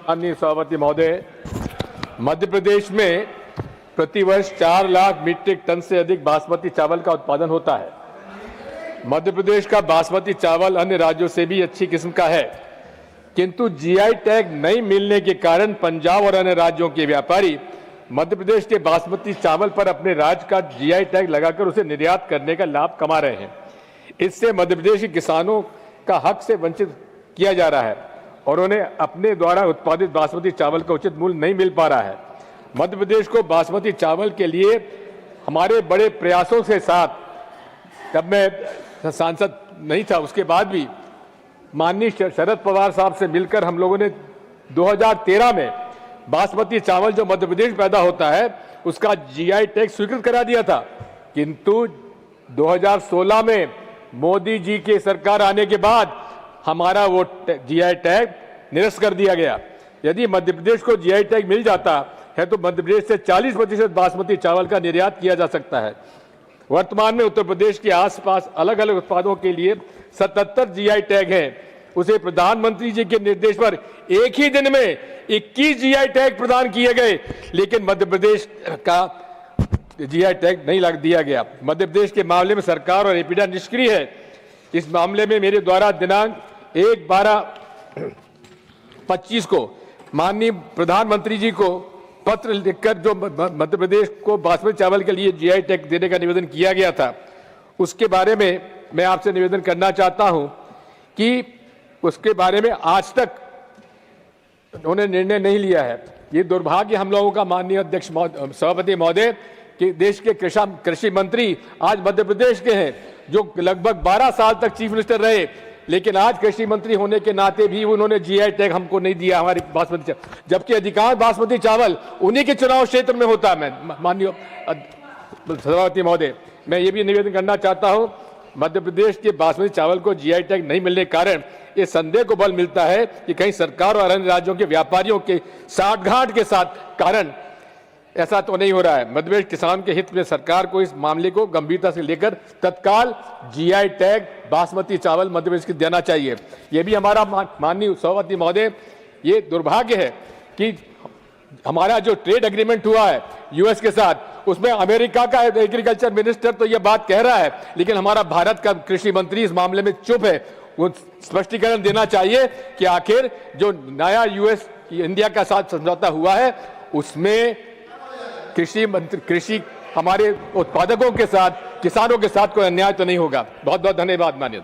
माननीय सभापति महोदय, मध्य प्रदेश में प्रतिवर्ष 4 लाख मीट्रिक टन से अधिक बासमती चावल का उत्पादन होता है। मध्य प्रदेश का बासमती चावल अन्य राज्यों से भी अच्छी किस्म का है, किंतु जीआई टैग नहीं मिलने के कारण पंजाब और अन्य राज्यों के व्यापारी मध्य प्रदेश के बासमती चावल पर अपने राज्य का जीआई टैग लगाकर उसे निर्यात करने का लाभ कमा रहे हैं। इससे मध्य प्रदेश के किसानों का हक से वंचित किया जा रहा है और उन्हें अपने द्वारा उत्पादित बासमती चावल का उचित मूल्य नहीं मिल पा रहा है। मध्य प्रदेश को बासमती चावल के लिए हमारे बड़े प्रयासों के साथ, जब मैं सांसद नहीं था उसके बाद भी माननीय शरद पवार साहब से मिलकर हम लोगों ने 2013 में बासमती चावल जो मध्य प्रदेश पैदा होता है उसका जीआई टैग स्वीकृत करा दिया था, किंतु 2016 में मोदी जी की सरकार आने के बाद हमारा वो जीआई टैग निरस्त कर दिया गया। यदि मध्य प्रदेश को जीआई टैग मिल जाता है तो मध्य प्रदेश से 40% बासमती चावल का निर्यात किया जा सकता है। वर्तमान में उत्तर प्रदेश के आसपास अलग अलग उत्पादों के लिए 77 जीआई टैग हैं। उसे प्रधानमंत्री जी के निर्देश पर एक ही दिन में 21 जीआई टैग प्रदान किए गए, लेकिन मध्य प्रदेश का जीआई टैग नहीं लग दिया गया। मध्य प्रदेश के मामले में सरकार और एपीडा निष्क्रिय है। इस मामले में मेरे द्वारा दिनांक 1/12/25 को माननीय प्रधानमंत्री जी को पत्र लिखकर जो मध्य प्रदेश को बासमती चावल के लिए जीआई टैग देने का निवेदन किया गया था, उसके बारे में मैं आपसे निवेदन करना चाहता हूं कि उसके बारे में आज तक उन्होंने निर्णय नहीं लिया है। ये दुर्भाग्य हम लोगों का माननीय अध्यक्ष सभापति महोदय कि देश के कृषि मंत्री आज मध्य प्रदेश के हैं, जो लगभग 12 साल तक चीफ मिनिस्टर रहे, लेकिन आज कृषि मंत्री होने के नाते भी उन्होंने जीआई टैग हमको नहीं दिया हमारी बासमती चावल, जबकि अधिकांश बासमती चावल उन्हीं के चुनाव क्षेत्र में होता है। मैं माननीय सभापति महोदय, मैं ये भी निवेदन करना चाहता हूं, मध्य प्रदेश के बासमती चावल को जीआई टैग नहीं मिलने के कारण ये संदेह को बल मिलता है कि कहीं सरकार और अन्य राज्यों के व्यापारियों के साठगांठ के साथ कारण ऐसा तो नहीं हो रहा है। मध्य प्रदेश किसान के हित में सरकार को इस मामले को गंभीरता से लेकर तत्काल जीआई टैग बासमती चावल मध्य प्रदेश को देना चाहिए। ये भी हमारा माननीय सभापति महोदय, ये दुर्भाग्य है कि हमारा जो ट्रेड एग्रीमेंट हुआ है यूएस के साथ, उसमें अमेरिका का एग्रीकल्चर मिनिस्टर तो ये बात कह रहा है, लेकिन हमारा भारत का कृषि मंत्री इस मामले में चुप है। वो स्पष्टीकरण देना चाहिए कि आखिर जो नया यूएस इंडिया का साथ समझौता हुआ है उसमें कृषि हमारे उत्पादकों के साथ, किसानों के साथ कोई अन्याय तो नहीं होगा। बहुत बहुत धन्यवाद माननीय।